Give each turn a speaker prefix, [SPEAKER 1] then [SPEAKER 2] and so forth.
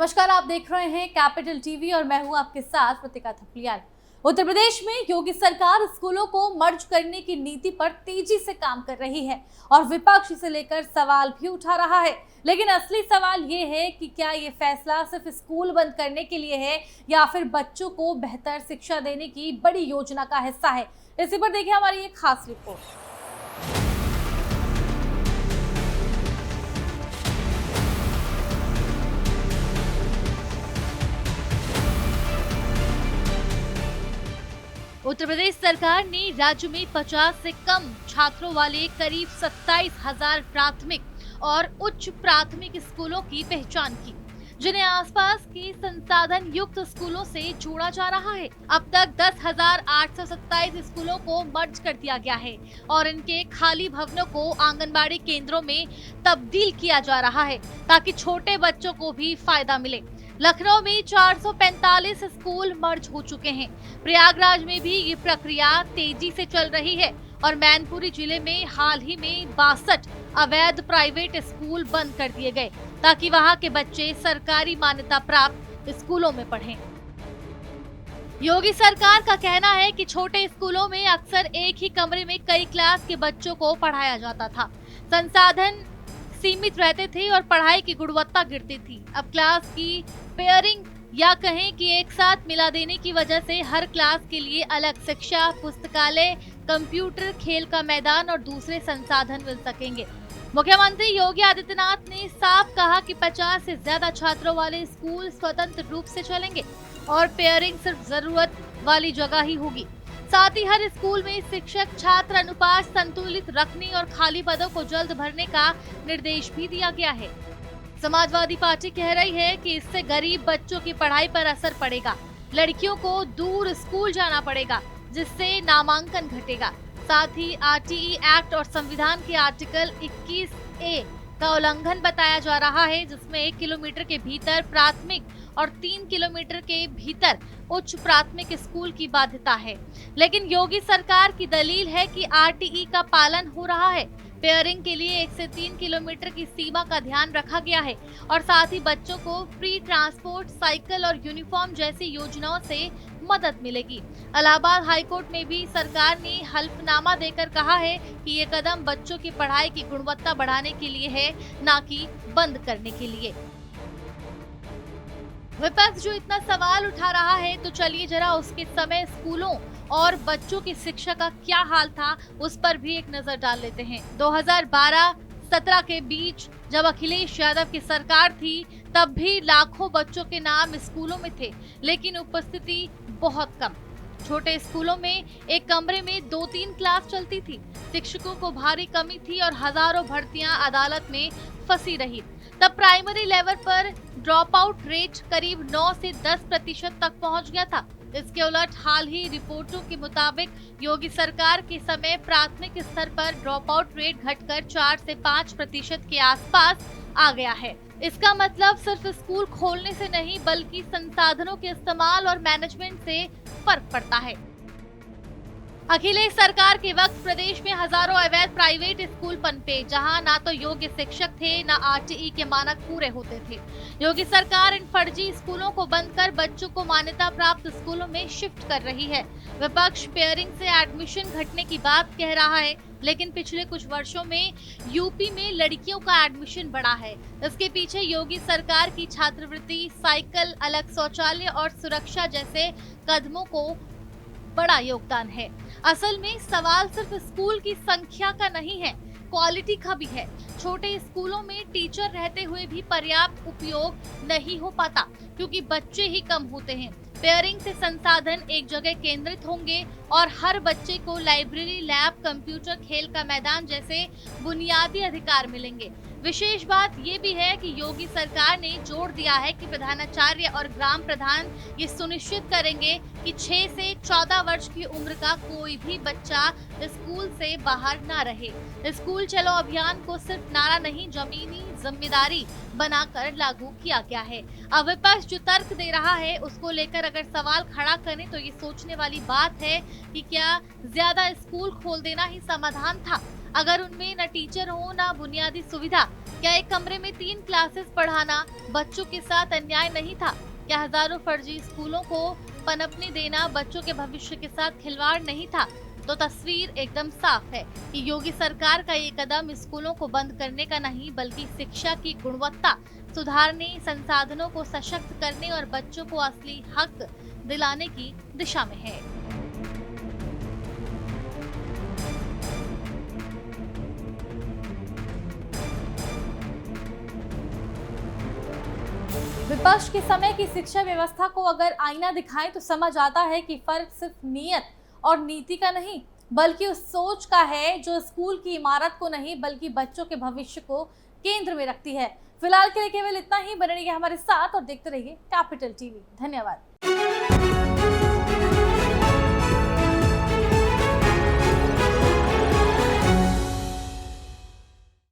[SPEAKER 1] नमस्कार, आप देख रहे हैं कैपिटल टीवी और मैं हूं आपके साथ प्रतिका थपलियाल। उत्तर प्रदेश में योगी सरकार स्कूलों को मर्ज करने की नीति पर तेजी से काम कर रही है और विपक्ष इसे लेकर सवाल भी उठा रहा है। लेकिन असली सवाल ये है कि क्या ये फैसला सिर्फ स्कूल बंद करने के लिए है या फिर बच्चों को बेहतर शिक्षा देने की बड़ी योजना का हिस्सा है। इसी पर देखिए हमारी एक खास रिपोर्ट। उत्तर प्रदेश सरकार ने राज्य में 50 से कम छात्रों वाले करीब 27,000 प्राथमिक और उच्च प्राथमिक स्कूलों की पहचान की, जिन्हें आसपास के संसाधन युक्त स्कूलों से जोड़ा जा रहा है। अब तक 10,827 स्कूलों को मर्ज कर दिया गया है और इनके खाली भवनों को आंगनबाड़ी केंद्रों में तब्दील किया जा रहा है ताकि छोटे बच्चों को भी फायदा मिले। लखनऊ में 445 स्कूल मर्ज हो चुके हैं। प्रयागराज में भी ये प्रक्रिया तेजी से चल रही है और मैनपुरी जिले में हाल ही में 62 अवैध प्राइवेट स्कूल बंद कर दिए गए ताकि वहां के बच्चे सरकारी मान्यता प्राप्त स्कूलों में पढ़ें। योगी सरकार का कहना है कि छोटे स्कूलों में अक्सर एक ही कमरे में कई क्लास के बच्चों को पढ़ाया जाता था, संसाधन सीमित रहते थे और पढ़ाई की गुणवत्ता गिरती थी। अब क्लास की पेयरिंग या कहें कि एक साथ मिला देने की वजह से हर क्लास के लिए अलग शिक्षा, पुस्तकालय, कंप्यूटर, खेल का मैदान और दूसरे संसाधन मिल सकेंगे। मुख्यमंत्री योगी आदित्यनाथ ने साफ कहा कि 50 से ज्यादा छात्रों वाले स्कूल स्वतंत्र रूप से चलेंगे और पेयरिंग सिर्फ जरूरत वाली जगह ही होगी। साथ ही हर स्कूल में शिक्षक छात्र अनुपात संतुलित रखने और खाली पदों को जल्द भरने का निर्देश भी दिया गया है। समाजवादी पार्टी कह रही है कि इससे गरीब बच्चों की पढ़ाई पर असर पड़ेगा। लड़कियों को दूर स्कूल जाना पड़ेगा, जिससे नामांकन घटेगा। साथ ही आरटीई एक्ट और संविधान के आर्टिकल 21A का उल्लंघन बताया जा रहा है, जिसमें 1 किलोमीटर के भीतर प्राथमिक और 3 किलोमीटर के भीतर उच्च प्राथमिक स्कूल की बाध्यता है। लेकिन योगी सरकार की दलील है कि आरटीई का पालन हो रहा है। पेयरिंग के लिए 1 से 3 किलोमीटर की सीमा का ध्यान रखा गया है और साथ ही बच्चों को फ्री ट्रांसपोर्ट, साइकिल और यूनिफॉर्म जैसी योजनाओं से मदद मिलेगी। इलाहाबाद हाईकोर्ट में भी सरकार ने हल्फनामा देकर कहा है कि ये कदम बच्चों की पढ़ाई की गुणवत्ता बढ़ाने के लिए है, न कि बंद करने के लिए। विपक्ष जो इतना सवाल उठा रहा है, तो चलिए जरा उसके समय स्कूलों और बच्चों की शिक्षा का क्या हाल था उस पर भी एक नजर डाल लेते हैं। 2012-17 के बीच जब अखिलेश यादव की सरकार थी, तब भी लाखों बच्चों के नाम स्कूलों में थे, लेकिन उपस्थिति बहुत कम। छोटे स्कूलों में एक कमरे में 2-3 क्लास चलती थी। शिक्षकों को भारी कमी थी और हजारों भर्तियां अदालत में फंसी रही। तब प्राइमरी लेवल पर ड्रॉप आउट रेट करीब 9 से 10% तक पहुंच गया था। इसके उलट हाल ही रिपोर्टों के मुताबिक योगी सरकार के समय प्राथमिक स्तर पर ड्रॉप आउट रेट घटकर 4 से 5% के आसपास आ गया है। इसका मतलब सिर्फ स्कूल खोलने से नहीं, बल्कि संसाधनों के इस्तेमाल और मैनेजमेंट से फर्क पड़ता है। अखिलेश सरकार के वक्त प्रदेश में हजारों अवैध प्राइवेट स्कूल पनपे, जहां ना तो योग्य शिक्षक थे, ना आरटीई के मानक पूरे होते थे। योगी सरकार इन फर्जी स्कूलों को बंद कर बच्चों को मान्यता प्राप्त स्कूलों में शिफ्ट कर रही है। विपक्ष पेयरिंग से एडमिशन घटने की बात कह रहा है, लेकिन पिछले कुछ वर्षों में यूपी में लड़कियों का एडमिशन बढ़ा है। इसके पीछे योगी सरकार की छात्रवृत्ति, साइकिल, अलग शौचालय और सुरक्षा जैसे कदमों को बड़ा योगदान है। असल में सवाल सिर्फ स्कूल की संख्या का नहीं है, क्वालिटी का भी है। छोटे स्कूलों में टीचर रहते हुए भी पर्याप्त उपयोग नहीं हो पाता, क्योंकि बच्चे ही कम होते हैं। पेयरिंग से संसाधन एक जगह केंद्रित होंगे और हर बच्चे को लाइब्रेरी, लैब, कंप्यूटर, खेल का मैदान जैसे बुनियादी अधिकार मिलेंगे। विशेष बात ये भी है कि योगी सरकार ने जोर दिया है कि प्रधानाचार्य और ग्राम प्रधान ये सुनिश्चित करेंगे कि 6 से 14 वर्ष की उम्र का कोई भी बच्चा स्कूल से बाहर ना रहे। स्कूल चलो अभियान को सिर्फ नारा नहीं, जमीनी जिम्मेदारी बनाकर लागू किया गया है। अब विपक्ष जो तर्क दे रहा है, उसको लेकर अगर सवाल खड़ा करें तो ये सोचने वाली बात है कि क्या ज्यादा स्कूल खोल देना ही समाधान था। अगर उनमें न टीचर हो न बुनियादी सुविधा, क्या एक कमरे में 3 क्लासेस पढ़ाना बच्चों के साथ अन्याय नहीं था? क्या हजारों फर्जी स्कूलों को पनपने देना बच्चों के भविष्य के साथ खिलवाड़ नहीं था? तो तस्वीर एकदम साफ है कि योगी सरकार का ये कदम स्कूलों को बंद करने का नहीं बल्कि शिक्षा की गुणवत्ता सुधारने, संसाधनों को सशक्त करने और बच्चों को असली हक दिलाने की दिशा में है। विपक्ष के समय की शिक्षा व्यवस्था को अगर आईना दिखाएं तो समझ आता है कि फर्क सिर्फ नियत और नीति का नहीं बल्कि उस सोच का है जो स्कूल की इमारत को नहीं बल्कि बच्चों के भविष्य को केंद्र में रखती है। फिलहाल के लिए केवल इतना ही। बने रहिए हमारे साथ और देखते रहिए कैपिटल टीवी। धन्यवाद।